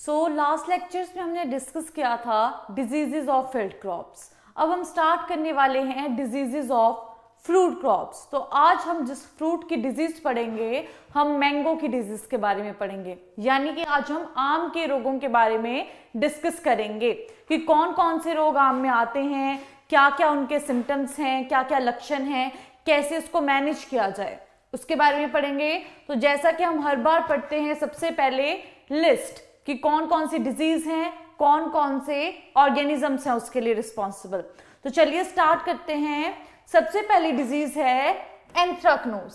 Last lectures में हमने discuss किया था डिजीजेज ऑफ फील्ड क्रॉप्स। अब हम स्टार्ट करने वाले हैं डिजीजेज ऑफ फ्रूट क्रॉप्स। तो आज हम जिस फ्रूट की डिजीज पढ़ेंगे, हम मैंगो की डिजीज के बारे में पढ़ेंगे, यानी कि आज हम आम के रोगों के बारे में डिस्कस करेंगे कि कौन कौन से रोग आम में आते हैं, क्या क्या उनके सिम्टम्स हैं, क्या क्या लक्षण हैं, कैसे इसको मैनेज किया जाए, उसके बारे में पढ़ेंगे। तो जैसा कि हम हर बार पढ़ते हैं, सबसे पहले लिस्ट कि कौन कौन सी डिजीज हैं, कौन कौन से ऑर्गेनिजम्स हैं उसके लिए रिस्पॉन्सिबल। तो चलिए स्टार्ट करते हैं। सबसे पहली डिजीज है एंथ्रैक्नोज।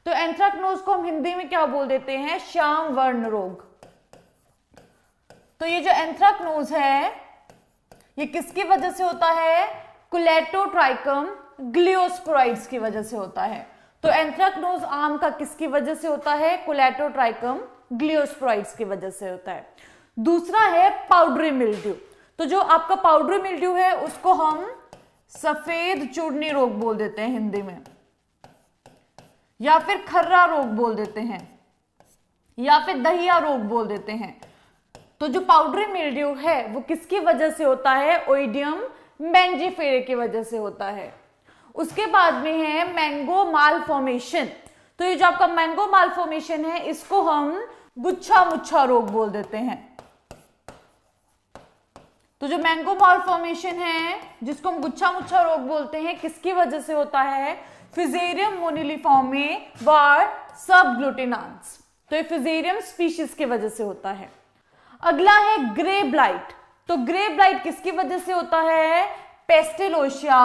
तो एंथ्रैक्नोज को हम हिंदी में क्या बोल देते हैं? श्याम वर्ण रोग। तो ये जो एंथ्रैक्नोज है, ये किसकी वजह से होता है? कुलेटोट्राइकम ग्लियोस्पोराइड्स की वजह से होता है। तो एंथ्रैक्नोज आम का किसकी वजह से होता है? कुलेटोट्राइकम ग्लियोस्पोराइड्स की वजह से होता है। दूसरा है पाउडरी मिल्ड्यू। तो जो आपका पाउडरी मिल्ड्यू है उसको हम सफेद चूर्णी रोग बोल देते हैं हिंदी में, या फिर खर्रा रोग बोल देते हैं, या फिर दहिया रोग बोल देते हैं। तो जो पाउडरी मिल्ड्यू है वो किसकी वजह से होता है? ओइडियम मैंजीफेरे की वजह से होता है। उसके बाद में है मैंगो मालफॉर्मेशन। तो ये जो आपका मैंगो मालफॉर्मेशन है, इसको हम गुच्छा मुच्छा रोग बोल देते हैं। तो जो मैंगो मालफॉर्मेशन है, जिसको हम गुच्छा मुच्छा रोग बोलते हैं, किसकी वजह से होता है? फिजेरियम मोनिलिफॉर्मे वार सबग्लूटिनान्स। तो ये फिजेरियम स्पीशीज की वजह से होता है। अगला है ग्रे ब्लाइट। तो ग्रे ब्लाइट किसकी वजह से होता है? पेस्टिलोशिया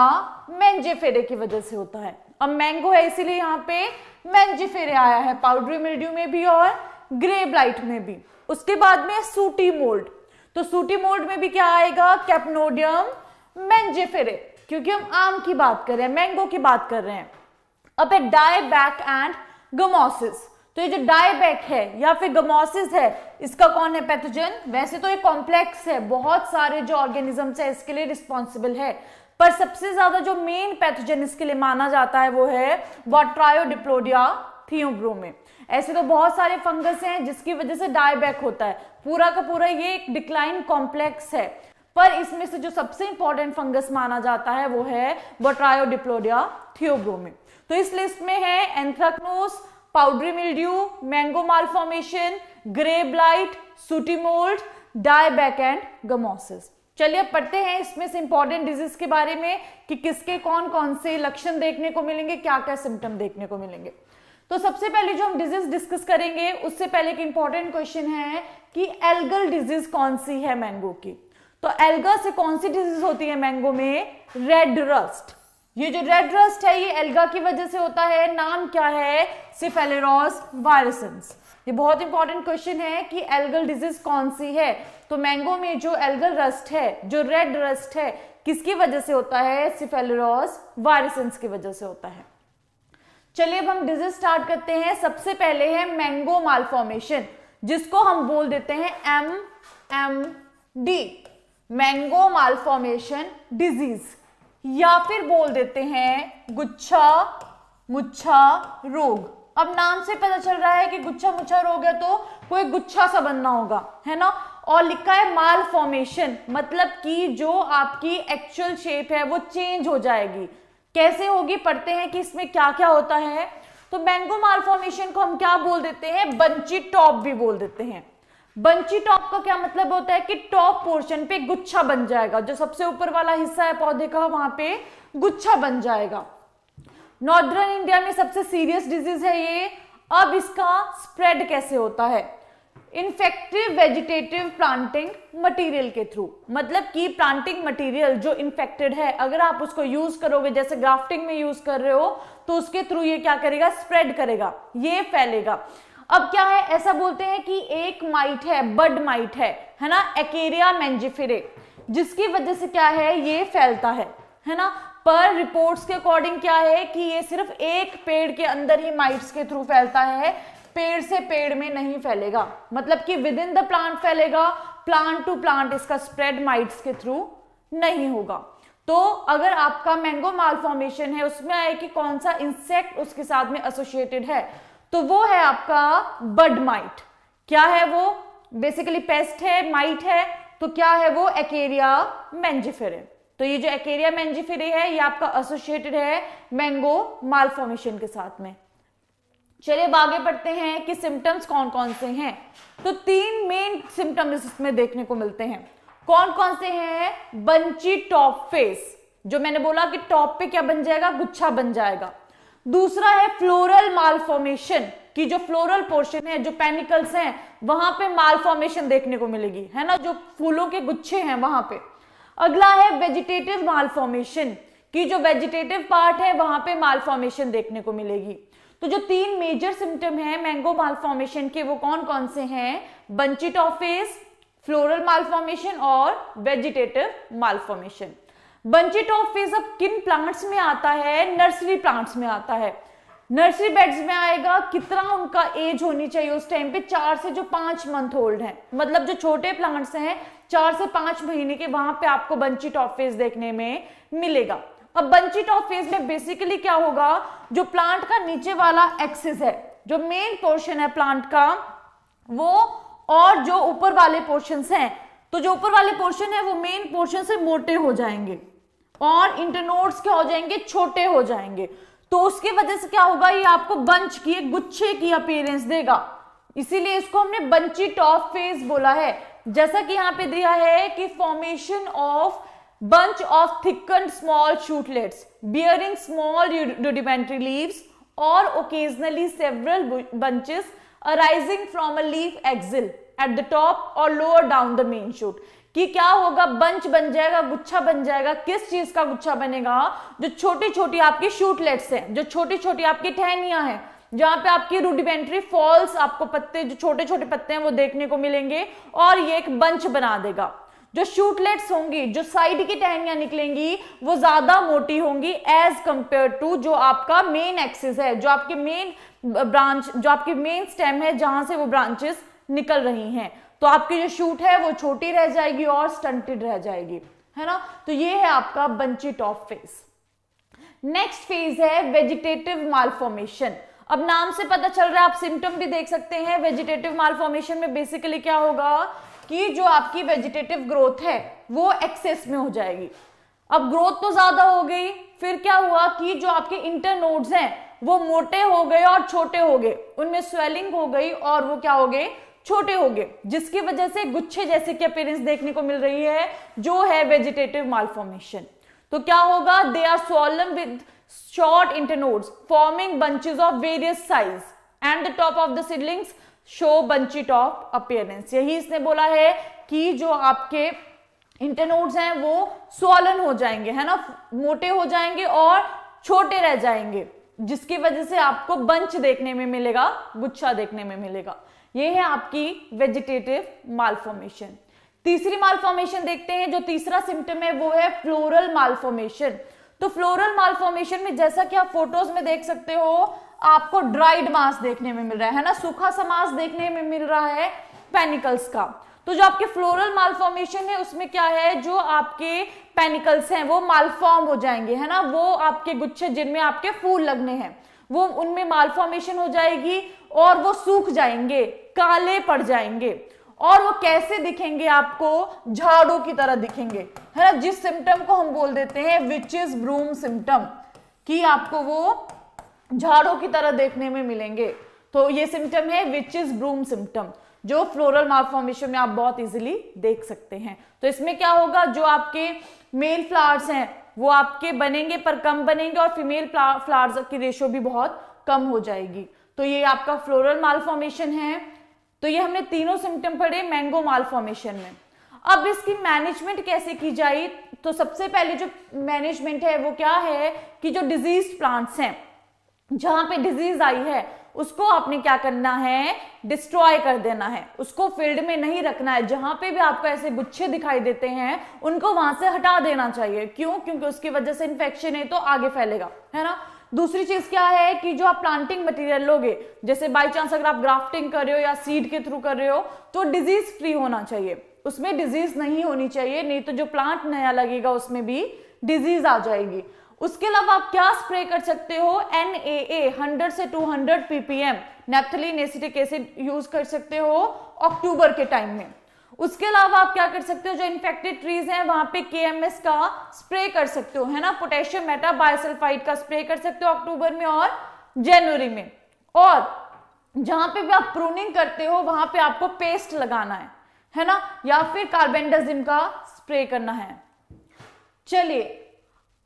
मैंजीफेरे की वजह से होता है। अब मैंगो है इसीलिए यहाँ पे मैंजीफेरे आया है, पाउडरी मिल्ड्यू में भी और ग्रे ब्लाइट में भी। उसके बाद में सूटी मोल्ड। तो सूटी मोल्ड में भी क्या आएगा? कैप्नोडियम मैंजीफेरे, क्योंकि हम आम की बात कर रहे हैं, मैंगो की बात कर रहे हैं। अब है डायबैक एंड गमोसिस। तो ये जो डायबैक है या फिर गमोसिस है, इसका कौन है पैथोजन? वैसे तो ये कॉम्प्लेक्स है, बहुत सारे जो ऑर्गेनिजम्स है इसके लिए रिस्पॉन्सिबल है, पर सबसे ज्यादा जो मेन पैथोजन इसके लिए माना जाता है वो है बोट्रायोडिप्लोडिया थियोब्रोमे। ऐसे तो बहुत सारे फंगस हैं जिसकी वजह से डायबैक होता है, पूरा का पूरा ये एक डिक्लाइन कॉम्प्लेक्स है, पर इसमें से जो सबसे इंपॉर्टेंट फंगस माना जाता है वो है बोट्रायोडिप्लोडिया थियोब्रोमे। तो इस लिस्ट में है anthracnose, powdery mildew, mango malformation, grey blight, sooty mould, dieback and gummosis. चलिए अब पढ़ते हैं इसमें से इंपॉर्टेंट डिजीज के बारे में कि किसके कौन कौन से लक्षण देखने को मिलेंगे, क्या क्या सिम्टम देखने को मिलेंगे। तो सबसे पहले जो हम डिजीज डिस्कस करेंगे उससे पहले एक इंपॉर्टेंट क्वेश्चन है कि एल्गल डिजीज कौन सी है मैंगो की। तो एल्गा से कौन सी डिजीज होती है मैंगो में? Red rust. ये जो रेड रस्ट है ये एल्गा की वजह से होता है। नाम क्या है? सिफेलेरोस वायरसेंस। ये बहुत इंपॉर्टेंट क्वेश्चन है कि एल्गल डिजीज कौन सी है। तो मैंगो में जो एल्गल रस्ट है, जो रेड रस्ट है, किसकी वजह से होता है? सिफेलेरोस वायरसेंस की वजह से होता है। चलिए अब हम डिजीज स्टार्ट करते हैं। सबसे पहले है मैंगो मालफॉर्मेशन, जिसको हम बोल देते हैं MMD, मैंगो मालफॉर्मेशन डिजीज, या फिर बोल देते हैं गुच्छा मुच्छा रोग। अब नाम से पता चल रहा है कि गुच्छा मुच्छा रोग है तो कोई गुच्छा सा बनना होगा, है ना। और लिखा है मालफॉर्मेशन, मतलब कि जो आपकी एक्चुअल शेप है वो चेंज हो जाएगी। कैसे होगी? पढ़ते हैं कि इसमें क्या क्या होता है। तो मैंगो मालफॉर्मेशन को हम क्या बोल देते हैं? बंची टॉप भी बोल देते हैं। बंची टॉप का क्या मतलब होता है कि टॉप पोर्शन पे गुच्छा बन जाएगा, जो सबसे ऊपर वाला हिस्सा है पौधे का वहां पे गुच्छा बन जाएगा। नॉर्दर्न इंडिया में सबसे सीरियस डिजीज है ये। अब इसका स्प्रेड कैसे होता है? इन्फेक्टिव वेजिटेटिव प्लांटिंग मटेरियल के थ्रू, मतलब कि प्लांटिंग मटेरियल जो इन्फेक्टेड है, अगर आप उसको यूज करोगे, जैसे ग्राफ्टिंग में यूज कर रहे हो, तो उसके थ्रू ये क्या करेगा? स्प्रेड करेगा, ये फैलेगा। अब क्या है? ऐसा बोलते हैं कि एक माइट है, बड माइट है ना, एकेरिया मैंजीफेरे, जिसकी वजह से क्या है? ये फैलता है ना। पर रिपोर्ट्स के अकॉर्डिंग क्या है कि ये सिर्फ एक पेड़ के अंदर ही माइट्स के थ्रू फैलता है, पेड़ से पेड़ में नहीं फैलेगा, मतलब कि विद इन द प्लांट फैलेगा, प्लांट टू प्लांट इसका स्प्रेड माइट्स के थ्रू नहीं होगा। तो अगर आपका मैंगो मालफॉर्मेशन है, उसमें आए कि कौन सा इंसेक्ट उसके साथ में एसोसिएटेड है, तो वो है आपका बड माइट। क्या है वो? बेसिकली पेस्ट है, माइट है, तो क्या है वो एकेरिया मैंजिफेरे। तो ये जो एकेरिया मैंजिफेरे है ये आपका एसोसिएटेड है मैंगो मालफॉर्मेशन के साथ में। चलिए अब आगे बढ़ते हैं कि सिम्टम्स कौन कौन से हैं। तो 3 मेन सिम्टम्स इसमें देखने को मिलते हैं। कौन कौन से हैं? बंची टॉप फेस, जो मैंने बोला कि टॉप पे क्या बन जाएगा, गुच्छा बन जाएगा। दूसरा है फ्लोरल मालफॉर्मेशन, कि जो फ्लोरल पोर्शन है, जो पेनिकल्स हैं, वहां पे मालफॉर्मेशन देखने को मिलेगी, है ना, जो फूलों के गुच्छे हैं वहां पे। अगला है वेजिटेटिव मालफॉर्मेशन, कि जो वेजिटेटिव पार्ट है वहां पे मालफॉर्मेशन देखने को मिलेगी। तो जो 3 मेजर सिम्टम है मैंगो मालफॉर्मेशन के वो कौन कौन से हैं? Bunchy top phase, floral malformation और vegetative malformation. Bunchy top phase अब किन प्लांट्स में आता है? नर्सरी प्लांट्स में आता है, नर्सरी बेड्स में आएगा। कितना उनका एज होनी चाहिए उस टाइम पे? 4 से जो 5 मंथ ओल्ड है, मतलब जो छोटे प्लांट्स हैं 4 से 5 महीने के, वहां पे आपको बंची टॉप फेस देखने में मिलेगा। अब बंची टॉप फेस में बेसिकली क्या होगा, जो प्लांट का नीचे वाला एक्सिस है, जो मेन पोर्शन है प्लांट का वो, और जो ऊपर वाले पोर्शंस हैं, तो जो ऊपर वाले पोर्शन है वो मेन पोर्शन से मोटे हो जाएंगे और इंटरनोड्स क्या हो जाएंगे? छोटे हो जाएंगे। तो उसकी वजह से क्या होगा, ये आपको बंच की, एक गुच्छे की अपीयरेंस देगा, इसीलिए इसको हमने बंची टॉप फेस बोला है। जैसा कि यहाँ पे दिया है कि formation of bunch of thickened small shootlets bearing small rudimentary leaves or occasionally several bunches arising from a leaf axil at the top or lower down the main shoot। कि क्या होगा, बंच बन जाएगा, गुच्छा बन जाएगा। किस चीज का गुच्छा बनेगा? जो छोटी छोटी आपकी शूटलेट्स हैं, जो छोटी छोटी आपकी टहनियां हैं, जहां पे आपकी रूडिमेंट्री फॉल्स, आपको पत्ते, जो छोटे छोटे पत्ते हैं वो देखने को मिलेंगे, और ये एक बंच बना देगा। जो शूटलेट्स होंगी, जो साइड की टहनियां निकलेंगी, वो ज्यादा मोटी होंगी एज कंपेयर टू जो आपका मेन एक्सिस है, जो आपके मेन ब्रांच, जो आपकी मेन स्टेम है, जहां से वो ब्रांचेस निकल रही हैं। तो आपकी जो शूट है वो छोटी रह जाएगी और स्टंटेड रह जाएगी, है ना। तो ये है आपका bunchy top face. Next phase है वेजिटेटिव मालफॉर्मेशन। अब नाम से पता चल रहा है, आप सिम्टम भी देख सकते हैं। वेजिटेटिव मालफॉर्मेशन में बेसिकली क्या होगा कि जो आपकी वेजिटेटिव ग्रोथ है वो एक्सेस में हो जाएगी। अब ग्रोथ तो ज्यादा हो गई, फिर क्या हुआ कि जो आपके इंटरनोड्स हैं वो मोटे हो गए और छोटे हो गए, उनमें स्वेलिंग हो गई और वो क्या हो गए? छोटे हो गए, जिसकी वजह से गुच्छे जैसे की अपीयरेंस देखने को मिल रही है, जो है वेजिटेटिव मालफॉर्मेशन। तो क्या होगा? They are swollen with short internodes forming bunches of various size and the top of the seedlings show bunchy top appearance. यही इसने बोला है कि जो आपके इंटरनोड्स हैं वो स्वॉलन हो जाएंगे, है ना, मोटे हो जाएंगे और छोटे रह जाएंगे, जिसकी वजह से आपको बंच देखने में मिलेगा, गुच्छा देखने में मिलेगा। ये है आपकी वेजिटेटिव मालफॉर्मेशन। तीसरी मालफॉर्मेशन देखते हैं। जो तीसरा सिम्टम है वो है फ्लोरल मालफॉर्मेशन। तो फ्लोरल मालफॉर्मेशन में जैसा कि आप फोटोज में देख सकते हो, आपको ड्राइड मास देखने में मिल रहा है ना, सूखा सा मास देखने में मिल रहा है पेनिकल्स का। तो जो आपके फ्लोरल मालफॉर्मेशन है उसमें क्या है, जो आपके पेनिकल्स हैं वो मालफॉर्म हो जाएंगे, है ना, वो आपके गुच्छे जिनमें आपके फूल लगने हैं वो उनमें मालफॉर्मेशन हो जाएगी और वो सूख जाएंगे, काले पड़ जाएंगे। और वो कैसे दिखेंगे? आपको झाड़ू की तरह दिखेंगे, है ना, जिस सिम्टम को हम बोल देते हैं विचेस ब्रूम सिम्टम, कि आपको वो झाड़ों की तरह देखने में मिलेंगे। तो ये सिम्टम है विचेस ब्रूम सिम्टम, जो फ्लोरल मालफॉर्मेशन में आप बहुत इजीली देख सकते हैं। तो इसमें क्या होगा, जो आपके मेल फ्लावर्स हैं वो आपके बनेंगे पर कम बनेंगे और फीमेल फ्लावर्स की रेशो भी बहुत कम हो जाएगी। तो ये आपका फ्लोरल मालफॉर्मेशन है। तो ये हमने तीनों सिम्टम पढ़े मैंगो मालफॉर्मेशन में। अब इसकी मैनेजमेंट कैसे की जाए? तो सबसे पहले जो मैनेजमेंट है वो क्या है कि जो डिजीज प्लांट्स हैं, जहां पे डिजीज आई है उसको आपने क्या करना है? डिस्ट्रॉय कर देना है, उसको फील्ड में नहीं रखना है। जहां पे भी आपको ऐसे गुच्छे दिखाई देते हैं उनको वहां से हटा देना चाहिए। क्यों? क्योंकि उसकी वजह से इन्फेक्शन है तो आगे फैलेगा, है ना। दूसरी चीज क्या है कि जो आप प्लांटिंग मटेरियल लोगे, जैसे बाई चांस अगर आप ग्राफ्टिंग कर रहे हो या सीड के थ्रू कर रहे हो, तो डिजीज फ्री होना चाहिए, उसमें डिजीज नहीं होनी चाहिए, नहीं तो जो प्लांट नया लगेगा उसमें भी डिजीज आ जाएगी। उसके अलावा आप क्या स्प्रे कर सकते हो? NAA 100 से 200 ppm naphthalene acetic acid use कर सकते हो अक्टूबर के टाइम में। उसके अलावा आप क्या कर सकते हो, जो इन्फेक्टेड ट्रीज हैं वहां पे KMS का स्प्रे कर सकते हो, है ना, पोटेशियम मेटा बाइसल्फाइड का स्प्रे कर सकते हो अक्टूबर में और जनवरी में। और जहां पे भी आप प्रूनिंग करते हो वहां पे आपको पेस्ट लगाना है ना, या फिर कार्बेंडाजिम का स्प्रे करना है। चलिए,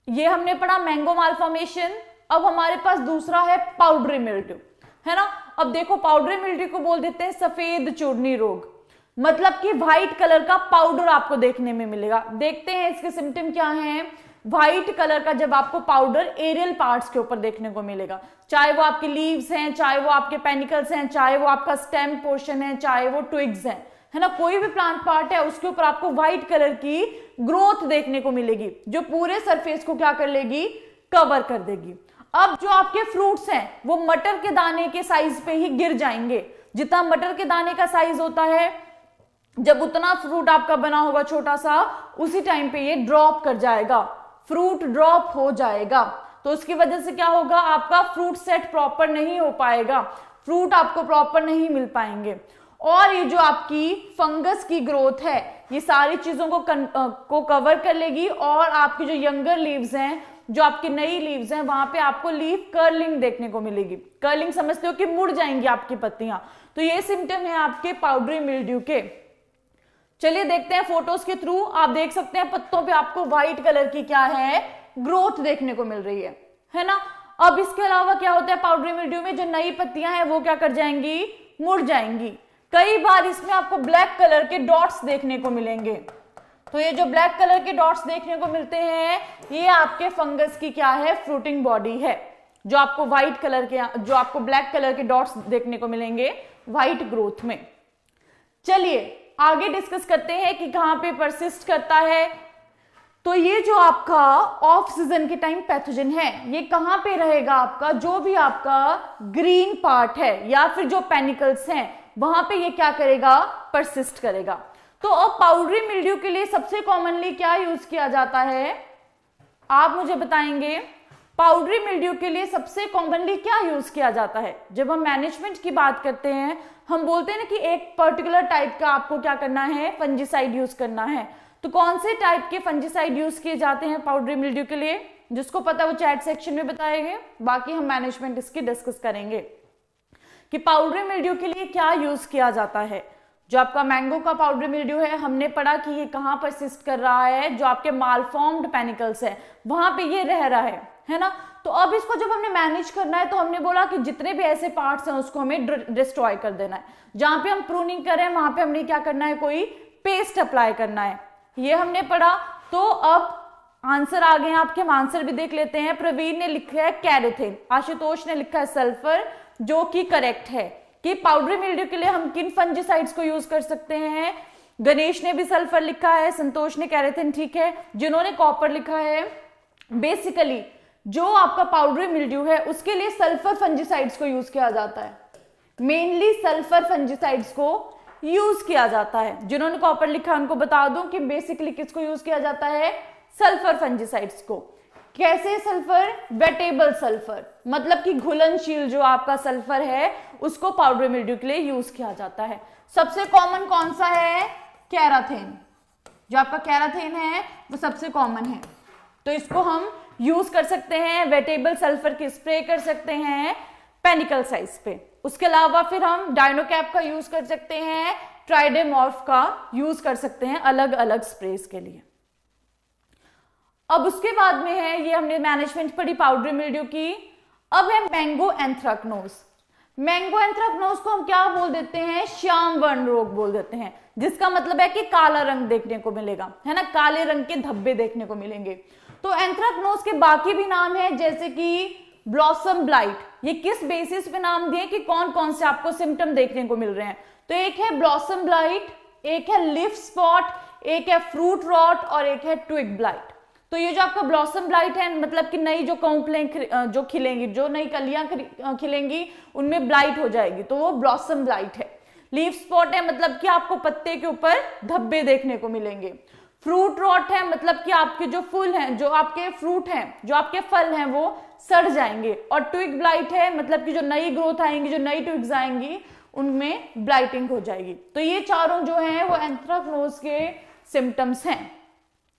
ये हमने पढ़ा मैंगो मालफॉर्मेशन। अब हमारे पास दूसरा है पाउडरी मिल्ड्यू, है ना। अब देखो, पाउडरी मिल्ड्यू को बोल देते हैं सफेद चूर्णी रोग, मतलब कि व्हाइट कलर का पाउडर आपको देखने में मिलेगा। देखते हैं इसके सिम्टम क्या हैं। व्हाइट कलर का जब आपको पाउडर एरियल पार्ट्स के ऊपर देखने को मिलेगा, चाहे वो आपके लीव्स हैं, चाहे वो आपके पेनिकल्स हैं, चाहे वो आपका स्टेम पोर्शन है, चाहे वो ट्विग्स हैं, है ना, कोई भी प्लांट पार्ट है उसके ऊपर आपको व्हाइट कलर की ग्रोथ देखने को मिलेगी, जो पूरे सरफेस को क्या कर लेगी, कवर कर देगी। अब जो आपके फ्रूट्स हैं वो मटर के दाने के साइज पे ही गिर जाएंगे। जितना मटर के दाने का साइज होता है, जब उतना फ्रूट आपका बना होगा छोटा सा, उसी टाइम पे ये ड्रॉप कर जाएगा, फ्रूट ड्रॉप हो जाएगा। तो उसकी वजह से क्या होगा, आपका फ्रूट सेट प्रॉपर नहीं हो पाएगा, फ्रूट आपको प्रॉपर नहीं मिल पाएंगे। और ये जो आपकी फंगस की ग्रोथ है ये सारी चीजों को कवर कर लेगी, और आपकी जो यंगर लीव्स हैं, जो आपकी नई लीव्स हैं, वहां पे आपको लीफ कर्लिंग देखने को मिलेगी। कर्लिंग समझते हो कि मुड़ जाएंगी आपकी पत्तियां। तो ये सिम्टम है आपके पाउडरी मिल्ड्यू के। चलिए देखते हैं फोटोज के थ्रू। आप देख सकते हैं पत्तों पे आपको व्हाइट कलर की क्या है, ग्रोथ देखने को मिल रही है ना। अब इसके अलावा क्या होता है पाउडरी मिल्ड्यू में, जो नई पत्तियां हैं वो क्या कर जाएंगी, मुड़ जाएंगी। कई बार इसमें आपको ब्लैक कलर के डॉट्स देखने को मिलेंगे। तो ये जो ब्लैक कलर के डॉट्स देखने को मिलते हैं, ये आपके फंगस की क्या है, फ्रूटिंग बॉडी है। जो आपको व्हाइट कलर के, जो आपको ब्लैक कलर के डॉट्स देखने को मिलेंगे व्हाइट ग्रोथ में। चलिए आगे डिस्कस करते हैं कि कहां पे परसिस्ट करता है। तो ये जो आपका ऑफ सीजन के टाइम पैथोजन है, ये कहां पे रहेगा आपका, जो भी आपका ग्रीन पार्ट है या फिर जो पेनिकल्स हैं वहां पे ये क्या करेगा, परसिस्ट करेगा। तो अब पाउडरी मिल्ड्यू के लिए सबसे कॉमनली क्या यूज किया जाता है, आप मुझे बताएंगे। पाउडरी मिल्ड्यू के लिए सबसे कॉमनली क्या यूज किया जाता है। जब हम मैनेजमेंट की बात करते हैं, हम बोलते हैं ना कि एक पर्टिकुलर टाइप का आपको क्या करना है, फंजीसाइड यूज करना है। तो कौन से टाइप के फंजीसाइड यूज किए जाते हैं पाउडरी मिल्ड्यू के लिए, जिसको पता वो चैट सेक्शन में बताएंगे, बाकी हम मैनेजमेंट इसकी डिस्कस करेंगे कि पाउडरी मिल्ड्यू के लिए क्या यूज किया जाता है। जो आपका मैंगो का पाउडरी मिल्ड्यू है, हमने पढ़ा कि ये कहां परसिस्ट कर रहा है, जो आपके मालफॉर्म्ड पेनिकल्स है वहां पे ये रह रहा है ना। तो अब इसको जब हमने मैनेज करना है, तो हमने बोला कि जितने भी ऐसे पार्ट्स हैं उसको हमें डिस्ट्रॉय कर देना है। जहां पे हम प्रूनिंग कर रहे हैं वहां पे हमने क्या करना है, कोई पेस्ट अप्लाई करना है, ये हमने पढ़ा। तो अब आंसर आ गए आपके, हम आंसर भी देख लेते हैं। प्रवीण ने लिखा है कैरेथिन, आशुतोष ने लिखा है सल्फर, जो कि करेक्ट है। कि पाउडरी मिल्ड्यू के लिए हम किन फंजीसाइड्स को यूज कर सकते हैं, गणेश ने भी सल्फर लिखा है, संतोष ने कैरेथिन, ठीक है। जिन्होंने कॉपर लिखा है, बेसिकली जो आपका पाउडरी मिल्ड्यू है उसके लिए सल्फर फंजीसाइड्स को यूज किया जाता है, मेनली सल्फर फंजीसाइड्स को यूज किया जाता है। जिन्होंने कॉपर लिखा है उनको बता दूं कि बेसिकली किसको यूज किया जाता है, सल्फर फंजीसाइड्स को। कैसे सल्फर, वेटेबल सल्फर, मतलब कि घुलनशील जो आपका सल्फर है उसको पाउडरी मिल्ड्यू के लिए यूज किया जाता है। सबसे कॉमन कौन सा है, कैराथेन। जो आपका कैराथेन है वो सबसे कॉमन है, तो इसको हम यूज कर सकते हैं। वेटेबल सल्फर की स्प्रे कर सकते हैं पेनिकल साइज पे। उसके अलावा फिर हम डायनोकैप का यूज कर सकते हैं, ट्राइडेमॉर्फ का यूज कर सकते हैं अलग अलग स्प्रेस के लिए। अब उसके बाद में है, ये हमने मैनेजमेंट पढ़ी पाउडरी मिल्ड्यू की। अब है मैंगो एंथ्रैक्नोज। मैंगो एंथ्रैक्नोज को हम क्या बोल देते हैं, श्याम वर्ण रोग बोल देते हैं, जिसका मतलब है कि काला रंग देखने को मिलेगा, है ना, काले रंग के धब्बे देखने को मिलेंगे। तो एंथ्रैक्नोज के बाकी भी नाम है, जैसे कि ब्लॉसम ब्लाइट। ये किस बेसिस पे नाम दिए कि कौन कौन से आपको सिम्टम देखने को मिल रहे हैं। तो एक है ब्लॉसम ब्लाइट, एक है लीफ स्पॉट, एक है फ्रूट रॉट और एक है ट्विग ब्लाइट। तो ये जो आपका ब्लॉसम ब्लाइट है, मतलब कि नई जो कौंपलें जो खिलेंगी, जो नई कलियां खिलेंगी उनमें ब्लाइट हो जाएगी, तो वो ब्लॉसम ब्लाइट है। लीफ स्पॉट है, मतलब कि आपको पत्ते के ऊपर धब्बे देखने को मिलेंगे। फ्रूट रॉट है, मतलब कि आपके जो फूल हैं, जो आपके फ्रूट हैं, जो आपके फल हैं वो सड़ जाएंगे। और ट्विग ब्लाइट है, मतलब कि जो नई ग्रोथ आएंगी, जो नई ट्विग्स आएंगी उनमें ब्लाइटिंग हो जाएगी। तो ये चारों जो हैं वो एंथ्रेक्नोज के सिम्टम्स हैं,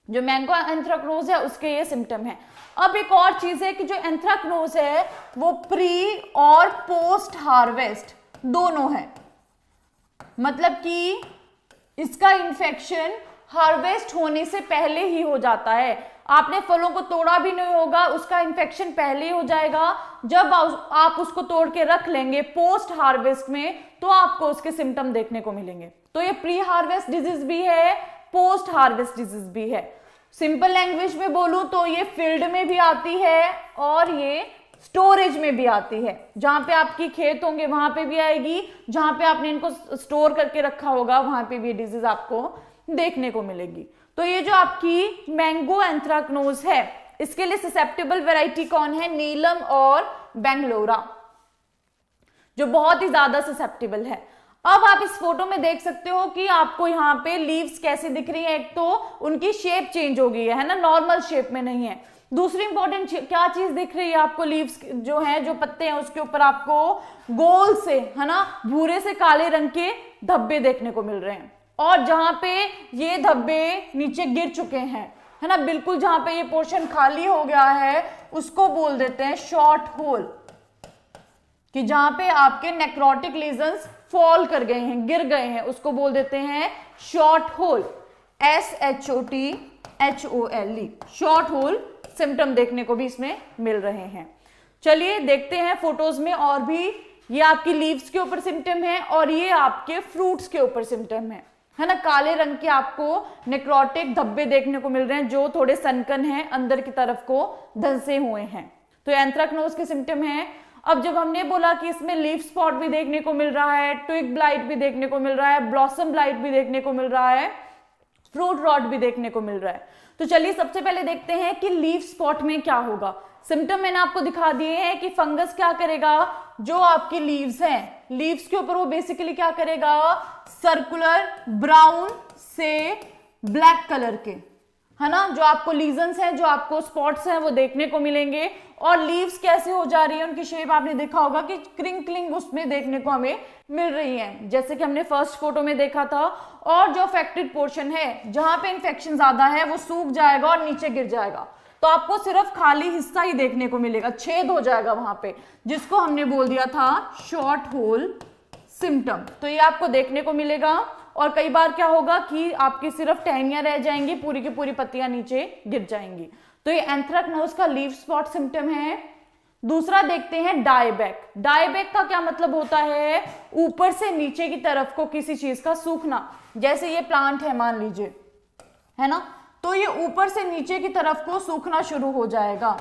जो मैंगो एंथ्रेक्नोज है उसके ये सिम्टम है। अब एक और चीज है कि जो एंथ्रेक्नोज है वो प्री और पोस्ट हार्वेस्ट दोनों है, मतलब कि इसका इन्फेक्शन हार्वेस्ट होने से पहले ही हो जाता है। आपने फलों को तोड़ा भी नहीं होगा, उसका इन्फेक्शन पहले ही हो जाएगा। जब आप उसको तोड़ के रख लेंगे पोस्ट हार्वेस्ट में तो आपको उसके सिम्टम देखने को मिलेंगे। तो ये प्री हार्वेस्ट डिजीज भी है, पोस्ट हार्वेस्ट डिजीज भी है। सिंपल लैंग्वेज में बोलूं तो ये फील्ड में भी आती है और ये स्टोरेज में भी आती है। जहां पे आपकी खेत होंगे वहां पे भी आएगी, जहां पे आपने इनको स्टोर करके रखा होगा वहां पे भी डिजीज आपको देखने को मिलेगी। तो ये जो आपकी मैंगो एंथ्रेक्नोज है इसके लिए ससेप्टेबल वैरायटी कौन है? नीलम और बेंगलोरा, जो बहुत ही ज्यादा ससेप्टेबल है। अब आप इस फोटो में देख सकते हो कि आपको यहाँ पे लीव्स कैसे दिख रही है। एक तो उनकी शेप चेंज हो गई है ना, नॉर्मल शेप में नहीं है। दूसरी इंपॉर्टेंट क्या चीज दिख रही है आपको? लीव्स जो हैं, जो पत्ते हैं उसके ऊपर आपको गोल से, है ना, भूरे से काले रंग के धब्बे देखने को मिल रहे हैं। और जहां पे ये धब्बे नीचे गिर चुके हैं, है ना, बिल्कुल जहां पे ये पोर्शन खाली हो गया है उसको बोल देते हैं शॉर्ट होल, कि जहां पे आपके नेक्रोटिक लीजन्स फॉल कर गए हैं, गिर गए हैं, उसको बोल देते हैं short hole, SHOTHOLE, short hole symptom देखने को भी इसमें मिल रहे हैं। चलिए देखते हैं फोटोज में और भी। ये आपकी लीव्स के ऊपर सिम्टम है और ये आपके फ्रूट्स के ऊपर सिम्टम है ना। काले रंग के आपको नेक्रोटिक धब्बे देखने को मिल रहे हैं जो थोड़े सनकन हैं, अंदर की तरफ को धंसे हुए हैं। तो एंथ्रेक्नोज के सिम्टम है। अब जब हमने बोला कि इसमें लीफ स्पॉट भी देखने को मिल रहा है, ट्विग ब्लाइट भी देखने को मिल रहा है, ब्लॉसम ब्लाइट भी देखने को मिल रहा है, फ्रूट रॉट भी देखने को मिल रहा है, तो चलिए सबसे पहले देखते हैं कि लीफ स्पॉट में क्या होगा। सिम्टम मैंने आपको दिखा दिए हैं कि फंगस क्या करेगा, जो आपकी लीव्स हैं, लीव्स के ऊपर वो बेसिकली क्या करेगा, सर्कुलर ब्राउन से ब्लैक कलर के, है ना, जो आपको लीजन्स हैं, जो आपको स्पॉट्स हैं वो देखने को मिलेंगे। और लीव्स कैसे हो जा रही है, उनकी शेप आपने देखा होगा कि क्रिंकलिंग उसमें देखने को हमें मिल रही है, जैसे कि हमने फर्स्ट फोटो में देखा था। और जो अफेक्टेड पोर्शन है, जहां पे इंफेक्शन ज्यादा है, वो सूख जाएगा और नीचे गिर जाएगा, तो आपको सिर्फ खाली हिस्सा ही देखने को मिलेगा, छेद हो जाएगा वहां पे, जिसको हमने बोल दिया था शॉर्ट होल सिम्टम। तो ये आपको देखने को मिलेगा। और कई बार क्या होगा कि आपकी सिर्फ टहनियां रह जाएंगी, पूरी की पूरी पत्तियां नीचे गिर जाएंगी। तो ये एंथ्रेक्नोज का लीफ स्पॉट सिम्टम है। दूसरा देखते हैं डायबैक। डायबैक का क्या मतलब होता है, ऊपर से नीचे की तरफ को किसी चीज का सूखना। जैसे ये प्लांट है मान लीजिए, है ना, तो ये ऊपर से नीचे की तरफ को सूखना शुरू हो जाएगा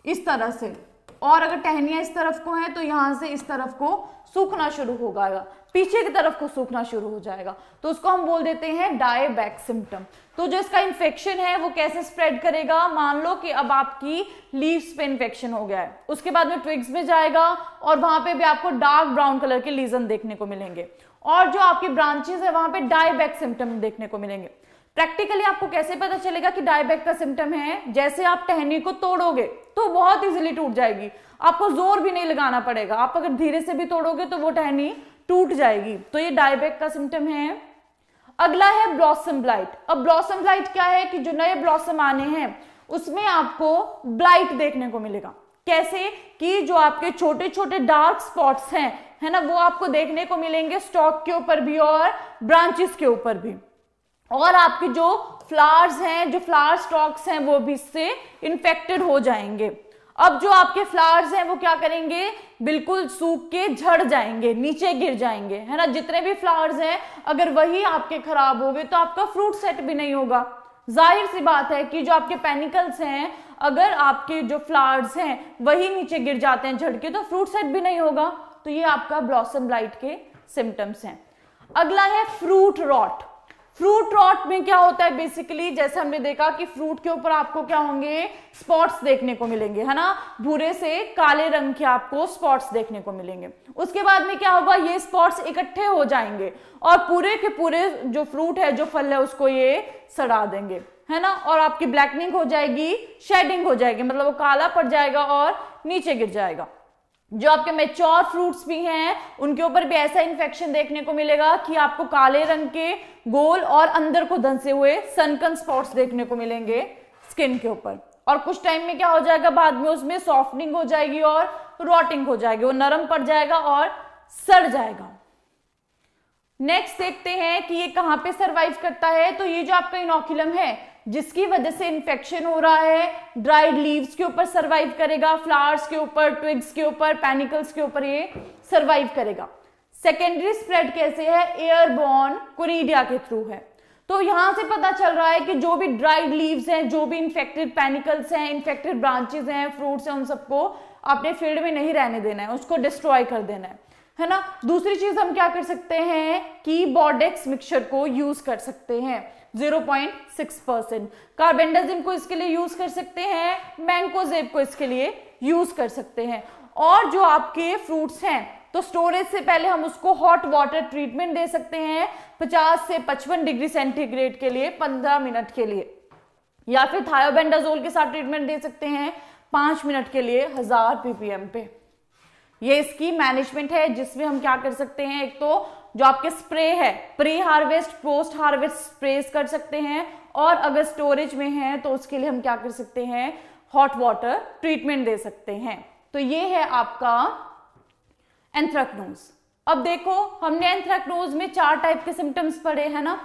इस तरह से। और अगर टहनियां इस तरफ को है तो यहां से इस तरफ को सूखना शुरू हो जाएगा, पीछे की तरफ को सूखना शुरू हो जाएगा, तो उसको हम बोल देते हैं डायबैक सिम्टम। तो जो इसका इन्फेक्शन है वो कैसे स्प्रेड करेगा, मान लो कि अब आपकी लीव्स पे इन्फेक्शन हो गया है, उसके बाद में ट्विग्स में जाएगा और वहां पे भी आपको डार्क ब्राउन कलर के लीजन देखने को मिलेंगे, और जो आपकी ब्रांचेस है वहां पे डायबैक सिम्टम देखने को मिलेंगे। प्रैक्टिकली आपको कैसे पता चलेगा कि डायबैक का सिम्टम है, जैसे आप टहनी को तोड़ोगे तो बहुत इजीली टूट जाएगी, आपको जोर भी नहीं लगाना पड़ेगा, आप अगर धीरे से भी तोड़ोगे तो वो टहनी टूट जाएगी। तो ये डायबैक का सिम्टम है। अगला है ब्लॉसम ब्लाइट। अब ब्लॉसम ब्लाइट क्या है कि जो नए ब्लॉसम आने हैं उसमें आपको ब्लाइट देखने को मिलेगा। कैसे कि जो आपके छोटे छोटे डार्क स्पॉट्स हैं, है ना, वो आपको देखने को मिलेंगे स्टॉक के ऊपर भी और ब्रांचेस के ऊपर भी, और आपके जो फ्लावर्स हैं, जो फ्लावर स्टॉक्स हैं, वो भी इससे इन्फेक्टेड हो जाएंगे। अब जो आपके फ्लावर्स हैं वो क्या करेंगे, बिल्कुल सूख के झड़ जाएंगे, नीचे गिर जाएंगे, है ना। जितने भी फ्लावर्स हैं अगर वही आपके खराब हो गए तो आपका फ्रूट सेट भी नहीं होगा। जाहिर सी बात है कि जो आपके पेनिकल्स हैं, अगर आपके जो फ्लावर्स हैं वही नीचे गिर जाते हैं झड़ के, तो फ्रूट सेट भी नहीं होगा। तो ये आपका ब्लॉसम ब्लाइट के सिम्टम्स हैं। अगला है फ्रूट रॉट। फ्रूट रॉट में क्या होता है, बेसिकली जैसे हमने देखा कि फ्रूट के ऊपर आपको क्या होंगे, स्पॉट्स देखने को मिलेंगे, है ना, भूरे से काले रंग के आपको स्पॉट्स देखने को मिलेंगे। उसके बाद में क्या होगा, ये स्पॉट्स इकट्ठे हो जाएंगे और पूरे के पूरे जो फ्रूट है, जो फल है, उसको ये सड़ा देंगे, है ना, और आपकी ब्लैकनिंग हो जाएगी, शेडिंग हो जाएगी, मतलब वो काला पड़ जाएगा और नीचे गिर जाएगा। जो आपके मेच्योर फ्रूट्स भी हैं उनके ऊपर भी ऐसा इन्फेक्शन देखने को मिलेगा कि आपको काले रंग के गोल और अंदर को धंसे हुए सनकन स्पॉट्स देखने को मिलेंगे स्किन के ऊपर। और कुछ टाइम में क्या हो जाएगा, बाद में उसमें सॉफ्टनिंग हो जाएगी और रॉटिंग हो जाएगी, वो नरम पड़ जाएगा और सड़ जाएगा। नेक्स्ट देखते हैं कि ये कहां पे सरवाइव करता है। तो ये जो आपका इनोकुलम है जिसकी वजह से इन्फेक्शन हो रहा है, ड्राइड लीव्स के ऊपर सरवाइव करेगा, फ्लावर्स के ऊपर, ट्विग्स के ऊपर, पैनिकल्स के ऊपर ये सरवाइव करेगा। सेकेंडरी स्प्रेड कैसे है, एयरबॉर्न कोनिडिया के थ्रू है। तो यहां से पता चल रहा है कि जो भी ड्राइड लीव्स हैं, जो भी इन्फेक्टेड पैनिकल्स हैं, इन्फेक्टेड ब्रांचेस हैं, फ्रूट्स हैं, उन सबको अपने फील्ड में नहीं रहने देना है, उसको डिस्ट्रॉय कर देना है ना। दूसरी चीज हम क्या कर सकते हैं कि बॉर्डेक्स मिक्सचर को यूज कर सकते हैं 0.6%। कार्बेंडाजिम को इसके लिए यूज कर सकते हैं, मैंकोजेब को इसके लिए यूज कर सकते हैं। और जो आपके फ्रूट्स हैं तो स्टोरेज से पहले हम उसको हॉट वाटर ट्रीटमेंट दे सकते हैं 50 से 55 डिग्री सेंटीग्रेड के लिए 15 मिनट के लिए, या फिर थायोबेंडाजोल के साथ ट्रीटमेंट दे सकते हैं 5 मिनट के लिए 1000 ppm पे। ये इसकी मैनेजमेंट है जिसमें हम क्या कर सकते हैं, एक तो जो आपके स्प्रे है प्री हार्वेस्ट पोस्ट हार्वेस्ट स्प्रेस कर सकते हैं, और अगर स्टोरेज में है तो उसके लिए हम क्या कर सकते हैं, हॉट वाटर ट्रीटमेंट दे सकते हैं। तो ये है आपका एंथ्रेक्नोज। अब देखो हमने एंथ्रेक्नोज में 4 टाइप के सिम्टम्स पढ़े हैं ना।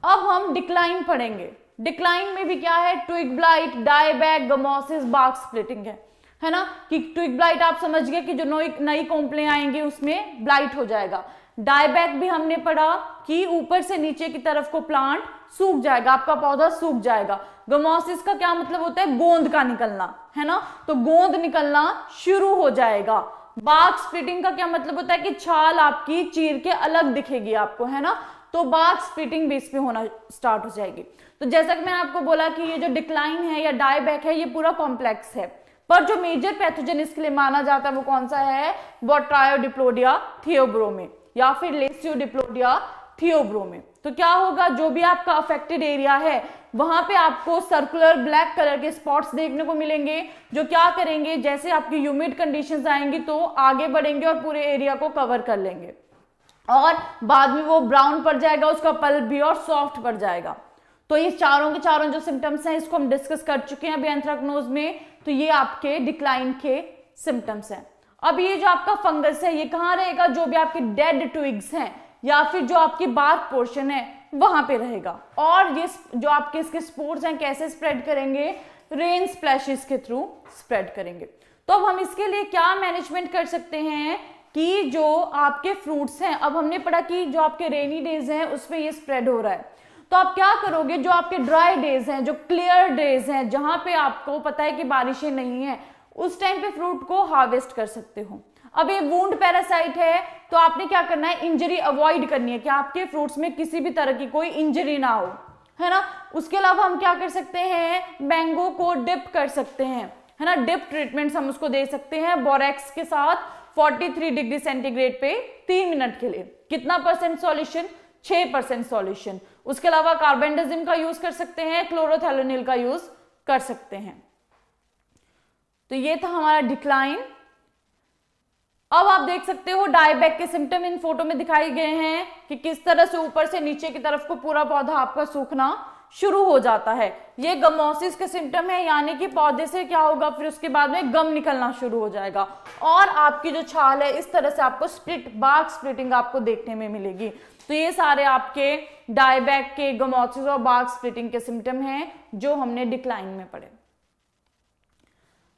अब हम डिक्लाइन पढ़ेंगे। डिक्लाइन में भी क्या है, twig blight, dieback, gummosis, bark splitting है ना। कि ट्विग ब्लाइट आप समझ गए कि जो नई कॉम्प्लेन आएंगे उसमें ब्लाइट हो जाएगा। डायबैक भी हमने पढ़ा कि ऊपर से नीचे की तरफ को प्लांट सूख जाएगा, आपका पौधा सूख जाएगा। गमोसिस का क्या मतलब होता है, गोंद का निकलना, है ना, तो गोंद निकलना शुरू हो जाएगा। बार्क स्प्लिटिंग का क्या मतलब होता है कि छाल आपकी चीर के अलग दिखेगी आपको, है ना, तो बार्क स्प्लिटिंग भी इसमें होना स्टार्ट हो जाएगी। तो जैसा कि मैंने आपको बोला कि ये जो डिक्लाइन है या डायबैक है ये पूरा कॉम्प्लेक्स है, पर जो मेजर पैथोजन इसके लिए माना जाता है वो कौन सा है, बोट्रायोडिप्लोडिया थियोब्रोमे या फिर लेसियोडिप्लोडिया थियोब्रोमे। तो क्या होगा, जो भी आपका अफेक्टेड एरिया है वहां पे आपको सर्कुलर ब्लैक कलर के स्पॉट्स देखने को मिलेंगे, जो क्या करेंगे, जैसे आपकी ह्यूमिड कंडीशंस आएंगी तो आगे बढ़ेंगे और पूरे एरिया को कवर कर लेंगे, और बाद में वो ब्राउन पड़ जाएगा, उसका पल्प भी, और सॉफ्ट पड़ जाएगा। तो ये चारों के चारों जो सिम्टम्स हैं इसको हम डिस्कस कर चुके हैं अभी एंथ्रेक्नोज में। तो ये आपके डिक्लाइन के सिम्टम्स हैं। अब ये जो आपका फंगस है ये कहाँ रहेगा, जो भी आपके डेड ट्विग्स हैं या फिर जो आपकी बार्क पोर्शन है वहां पे रहेगा। और ये जो आपके इसके स्पोर्स हैं कैसे स्प्रेड करेंगे, रेन स्प्लैशेस के थ्रू स्प्रेड करेंगे। तो अब हम इसके लिए क्या मैनेजमेंट कर सकते हैं कि जो आपके फ्रूट्स हैं, अब हमने पढ़ा कि जो आपके रेनी डेज हैं उसमें ये स्प्रेड हो रहा है, तो आप क्या करोगे, जो आपके ड्राई डेज हैं, जो क्लियर डेज हैं, जहां पे आपको पता है कि बारिशें नहीं है, उस टाइम पे फ्रूट को हार्वेस्ट कर सकते हो। अब ये वुंड पैरासाइट है तो आपने क्या करना है, इंजरी अवॉइड करनी है कि आपके फ्रूट्स में किसी भी तरह की कोई इंजरी ना हो, है ना। उसके अलावा हम क्या कर सकते हैं, मैंगो को डिप कर सकते हैं, है ना, डिप ट्रीटमेंट्स हम उसको दे सकते हैं बोरेक्स के साथ 43 डिग्री सेंटीग्रेड पे 3 मिनट के लिए। कितना परसेंट सॉल्यूशन, 6% सॉल्यूशन। उसके अलावा कार्बेंडाजिम का यूज कर सकते हैं, क्लोरोथेलोनिल का यूज कर सकते हैं। तो ये था हमारा डिक्लाइन। अब आप देख सकते हो डायबैक के सिम्टम इन फोटो में दिखाए गए हैं कि किस तरह से ऊपर से नीचे की तरफ को पूरा पौधा आपका सूखना शुरू हो जाता है। ये गमोसिस के सिम्टम है, यानी कि पौधे से क्या होगा, फिर उसके बाद में गम निकलना शुरू हो जाएगा और आपकी जो छाल है इस तरह से आपको स्प्लिट, बार्क स्प्लिटिंग आपको देखने में मिलेगी। तो ये सारे आपके डायबैक के, गमोसिस और बार्क स्प्लिटिंग के सिम्टम हैं जो हमने डिक्लाइन में पढ़े।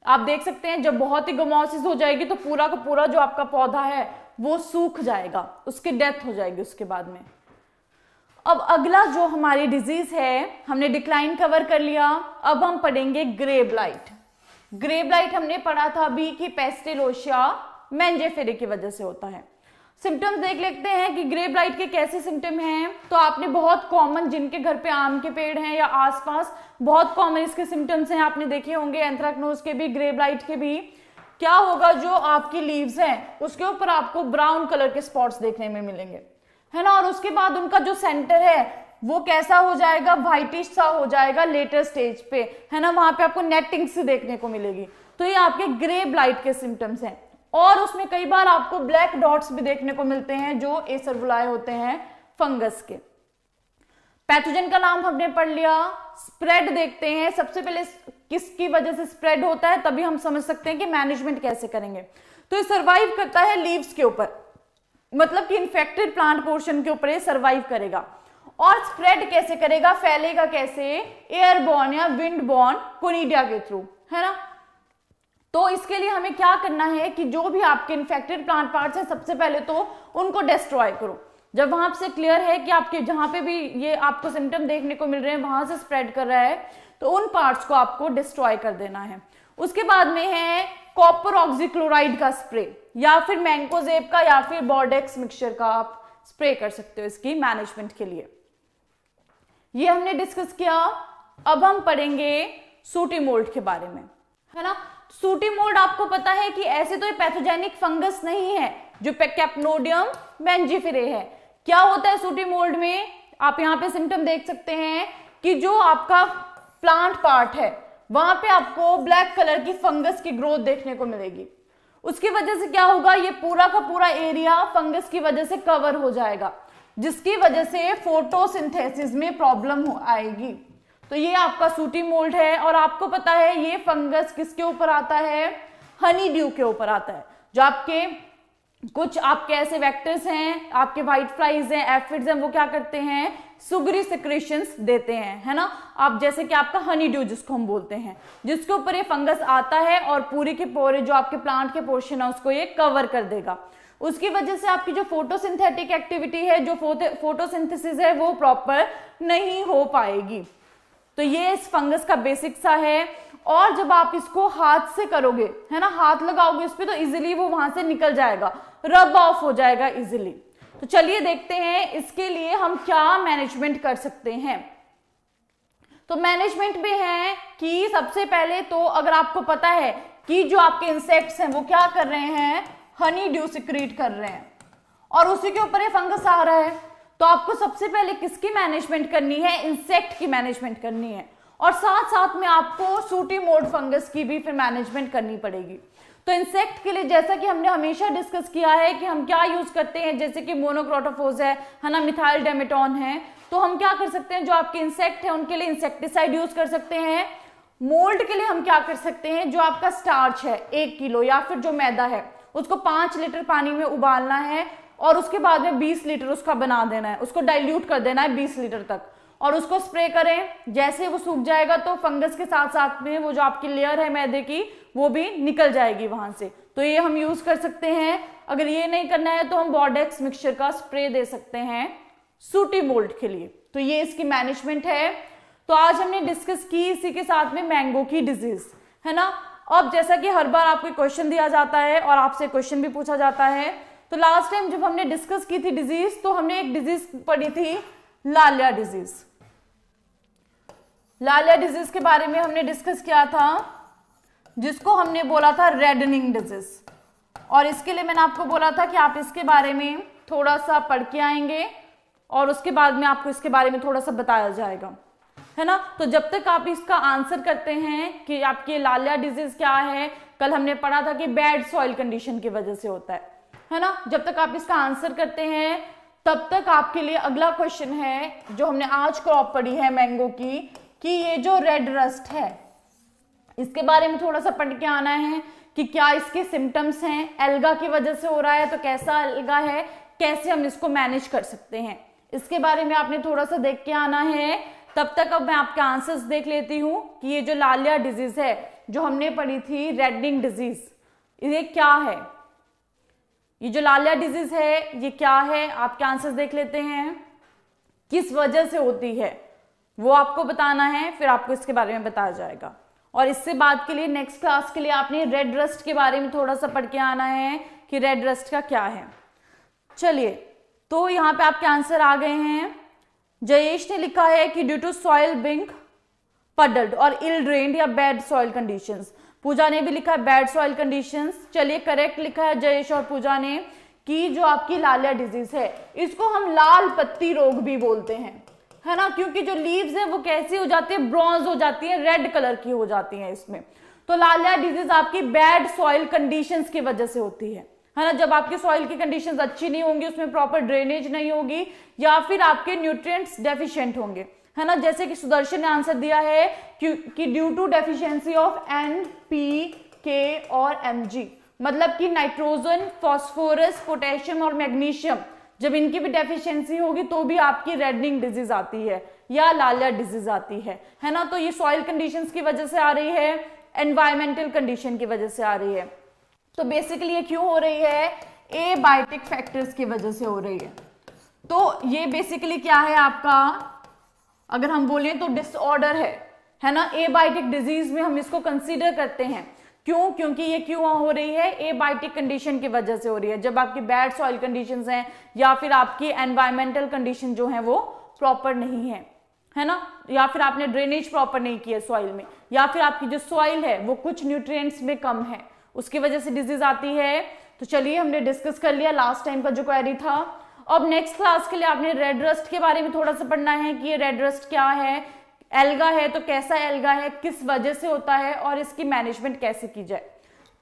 आप देख सकते हैं जब बहुत ही गमोसिस हो जाएगी तो पूरा का पूरा जो आपका पौधा है वो सूख जाएगा, उसकी डेथ हो जाएगी उसके बाद में। अब अगला जो हमारी डिजीज है, हमने डिक्लाइन कवर कर लिया, अब हम पढ़ेंगे ग्रे ब्लाइट। ग्रे ब्लाइट हमने पढ़ा था अभी कि पेस्टिलोशिया मेंजेफेरे की वजह से होता है। सिम्टम्स देख लेते हैं कि ग्रे ब्लाइट के कैसे सिम्टम हैं। तो आपने बहुत कॉमन, जिनके घर पे आम के पेड़ हैं या आसपास, बहुत कॉमन इसके सिम्टम्स हैं, आपने देखे होंगे, एंथ्रेक्नोज के भी, ग्रे ब्लाइट के भी। क्या होगा, जो आपकी लीव्स हैं उसके ऊपर आपको ब्राउन कलर के स्पॉट्स देखने में मिलेंगे, है ना, और उसके बाद उनका जो सेंटर है वो कैसा हो जाएगा, व्हाइटिश सा हो जाएगा लेटर स्टेज पे, है ना, वहां पे आपको नेटिंग से देखने को मिलेगी। तो ये आपके ग्रे ब्लाइट के सिम्टम्स हैं। और उसमें कई बार आपको ब्लैक डॉट्स भी देखने को मिलते हैं जो एसरवुलाए होते हैं फंगस के। पैथोजन का नाम हमने पढ़ लिया। स्प्रेड देखते हैं, सबसे पहले किसकी वजह से स्प्रेड होता है, तभी हम समझ सकते हैं कि मैनेजमेंट कैसे करेंगे। तो ये सर्वाइव करता है लीव्स के ऊपर, मतलब कि इन्फेक्टेड प्लांट पोर्शन के ऊपर ये सर्वाइव करेगा। और स्प्रेड कैसे करेगा, फैलेगा कैसे, एयरबॉर्न या विंडबॉर्न कोनिडिया के थ्रू, है ना। तो इसके लिए हमें क्या करना है कि जो भी आपके इन्फेक्टेड प्लांट पार्ट्स हैं, सबसे पहले तो उनको डिस्ट्रॉय करो। जब वहां से क्लियर है कि आपके जहां पे भी ये आपको सिम्टम देखने को मिल रहे हैं वहां से स्प्रेड कर रहा है, तो उन पार्ट्स को आपको डिस्ट्रॉय कर देना है। उसके बाद में है कॉपर ऑक्सीक्लोराइड का स्प्रे, या फिर मैंकोजेब का, या फिर बॉर्डेक्स मिक्सचर का आप स्प्रे कर सकते हो इसकी मैनेजमेंट के लिए। ये हमने डिस्कस किया। अब हम पढ़ेंगे सूटी मोल्ड के बारे में, है ना। सूटी मोल्ड आपको पता है कि ऐसे तो ये पैथोजेनिक फंगस नहीं है जो कैप्नोडियम बेंजीफिरे है। क्या होता है सूटी मोल्ड में, आप यहाँ पे सिम्टम देख सकते हैं कि जो आपका प्लांट पार्ट है वहां पे आपको ब्लैक कलर की फंगस की ग्रोथ देखने को मिलेगी। उसकी वजह से क्या होगा, ये पूरा का पूरा एरिया फंगस की वजह से कवर हो जाएगा, जिसकी वजह से फोटोसिंथेसिस में प्रॉब्लम आएगी। तो ये आपका सूटी मोल्ड है। और आपको पता है ये फंगस किसके ऊपर आता है, हनी ड्यू के ऊपर आता है। जो आपके कुछ आपके ऐसे वेक्टर्स हैं, आपके व्हाइट फ्लाइज हैं, एफिड्स हैं, वो क्या करते हैं, सुगरी सिक्रेशंस देते हैं, है ना। आप जैसे कि आपका हनी ड्यू जिसको हम बोलते हैं, जिसके ऊपर ये फंगस आता है और पूरे के पूरे जो आपके प्लांट के पोर्शन है उसको ये कवर कर देगा। उसकी वजह से आपकी जो फोटोसिंथेटिक एक्टिविटी है, जो फोटोसिंथेसिस है, वो प्रॉपर नहीं हो पाएगी। तो ये इस फंगस का बेसिक सा है। और जब आप इसको हाथ से करोगे, है ना, हाथ लगाओगे इस पे, तो इजिली वो वहां से निकल जाएगा, रब ऑफ हो जाएगा इजिली। तो चलिए देखते हैं इसके लिए हम क्या मैनेजमेंट कर सकते हैं। तो मैनेजमेंट में है कि सबसे पहले तो अगर आपको पता है कि जो आपके इंसेक्ट्स हैं वो क्या कर रहे हैं, हनी ड्यू सिक्रीट कर रहे हैं, और उसी के ऊपर ये फंगस आ रहा है, तो आपको सबसे पहले किसकी मैनेजमेंट करनी है, इंसेक्ट की मैनेजमेंट करनी है। और साथ साथ में आपको सूटी मोल्ड फंगस की भी फिर मैनेजमेंट करनी पड़ेगी। तो इंसेक्ट के लिए जैसा कि हमने हमेशा डिस्कस किया है कि हम क्या यूज करते हैं, जैसे कि मोनोक्रोटोफोस है ना, मिथाइल डेमेटोन है, तो हम क्या कर सकते हैं, जो आपके इंसेक्ट है उनके लिए इंसेक्टिसाइड यूज कर सकते हैं। मोल्ड के लिए हम क्या कर सकते हैं, जो आपका स्टार्च है 1 किलो या फिर जो मैदा है उसको 5 लीटर पानी में उबालना है और उसके बाद में 20 लीटर उसका बना देना है, उसको डाइल्यूट कर देना है 20 लीटर तक, और उसको स्प्रे करें। जैसे वो सूख जाएगा तो फंगस के साथ साथ में वो जो आपकी लेयर है मैदे की वो भी निकल जाएगी वहां से। तो ये हम यूज कर सकते हैं। अगर ये नहीं करना है तो हम बॉर्डेक्स मिक्सचर का स्प्रे दे सकते हैं सूटी मोल्ड के लिए। तो ये इसकी मैनेजमेंट है। तो आज हमने डिस्कस की इसी के साथ में मैंगो की डिजीज, है ना। अब जैसा कि हर बार आपको क्वेश्चन दिया जाता है और आपसे क्वेश्चन भी पूछा जाता है, तो लास्ट टाइम जब हमने डिस्कस की थी डिजीज, तो हमने एक डिजीज पढ़ी थी लालिया डिजीज। लालिया डिजीज के बारे में हमने डिस्कस किया था, जिसको हमने बोला था रेडनिंग डिजीज। और इसके लिए मैंने आपको बोला था कि आप इसके बारे में थोड़ा सा पढ़ के आएंगे और उसके बाद में आपको इसके बारे में थोड़ा सा बताया जाएगा, है ना। तो जब तक आप इसका आंसर करते हैं कि आपकी लालिया डिजीज क्या है, कल हमने पढ़ा था कि बैड सॉइल कंडीशन की वजह से होता है ना। जब तक आप इसका आंसर करते हैं तब तक आपके लिए अगला क्वेश्चन है जो हमने आज क्रॉप पढ़ी है मैंगो की, कि ये जो रेड रस्ट है इसके बारे में थोड़ा सा पढ़ के आना है कि क्या इसके सिम्टम्स हैं, एल्गा की वजह से हो रहा है तो कैसा एल्गा है, कैसे हम इसको मैनेज कर सकते हैं, इसके बारे में आपने थोड़ा सा देख के आना है। तब तक अब मैं आपके आंसर्स देख लेती हूं कि ये जो लालिया डिजीज है जो हमने पढ़ी थी रेडनिंग डिजीज, ये क्या है, ये जो लालिया डिजीज है ये क्या है, आपके आंसर्स देख लेते हैं। किस वजह से होती है वो आपको बताना है, फिर आपको इसके बारे में बताया जाएगा। और इससे बाद के लिए नेक्स्ट क्लास के लिए आपने रेड रस्ट के बारे में थोड़ा सा पढ़ के आना है कि रेड रस्ट का क्या है। चलिए, तो यहाँ पे आपके आंसर आ गए हैं। जयेश ने लिखा है कि ड्यू टू सॉइल बिंग पडल्ड और इल ड्रेन्ड या बैड सॉइल कंडीशंस। पूजा ने भी लिखा है बैड सॉइल कंडीशंस। चलिए, करेक्ट लिखा है जयेश और पूजा ने कि जो आपकी लालिया डिजीज है इसको हम लाल पत्ती रोग भी बोलते हैं, है ना, क्योंकि जो लीव्स है वो कैसी हो जाती है, ब्रॉन्ज हो जाती है, रेड कलर की हो जाती है इसमें। तो लालिया डिजीज आपकी बैड सॉइल कंडीशंस की वजह से होती है ना, जब आपकी सॉइल की कंडीशंस अच्छी नहीं होंगी, उसमें प्रॉपर ड्रेनेज नहीं होगी, या फिर आपके न्यूट्रिएंट्स डेफिशिएंट होंगे, है ना। जैसे कि सुदर्शन ने आंसर दिया है कि due to deficiency of NPK और Mg, मतलब कि नाइट्रोजन, फास्फोरस, पोटेशियम और मैग्नीशियम, जब इनकी भी डेफिशिएंसी होगी तो भी आपकी रेडनिंग डिजीज आती है या लालिया डिजीज आती है ना। तो ये सॉइल कंडीशंस की वजह से आ रही है, एनवायरमेंटल कंडीशन की वजह से आ रही है। तो बेसिकली ये क्यों हो रही है, एबायोटिक फैक्टर्स की वजह से हो रही है। तो ये बेसिकली क्या है आपका, अगर हम बोलें तो डिसऑर्डर है ना, एबायोटिक डिजीज में हम इसको कंसीडर करते हैं। क्यों, क्योंकि ये क्यों हो रही है, एबायोटिक कंडीशन की वजह से हो रही है। जब आपकी बैड सॉइल कंडीशंस हैं या फिर आपकी एनवायरमेंटल कंडीशन जो है वो प्रॉपर नहीं है ना, या फिर आपने ड्रेनेज प्रॉपर नहीं किया सॉइल में, या फिर आपकी जो सॉइल है वो कुछ न्यूट्रिएंट्स में कम है, उसकी वजह से डिजीज आती है। तो चलिए हमने डिस्कस कर लिया लास्ट टाइम का जो क्वेरी था। अब नेक्स्ट क्लास के लिए आपने रेड रस्ट के बारे में थोड़ा सा पढ़ना है कि ये रेड रस्ट क्या है, एल्गा है तो कैसा एल्गा है, किस वजह से होता है और इसकी मैनेजमेंट कैसे की जाए।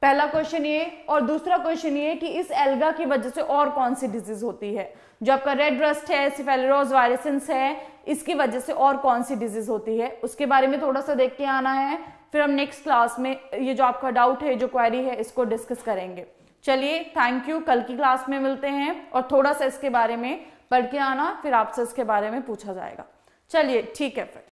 पहला क्वेश्चन ये, और दूसरा क्वेश्चन ये कि इस एल्गा की वजह से और कौन सी डिजीज होती है। जो आपका रेड रस्ट है, सिफेलोरोज वायरसेंस है, इसकी वजह से और कौन सी डिजीज होती है, उसके बारे में थोड़ा सा देख के आना है। फिर हम नेक्स्ट क्लास में ये जो आपका डाउट है, जो क्वेरी है, इसको डिस्कस करेंगे। चलिए थैंक यू, कल की क्लास में मिलते हैं और थोड़ा सा इसके बारे में पढ़ के आना, फिर आपसे इसके बारे में पूछा जाएगा। चलिए ठीक है फिर।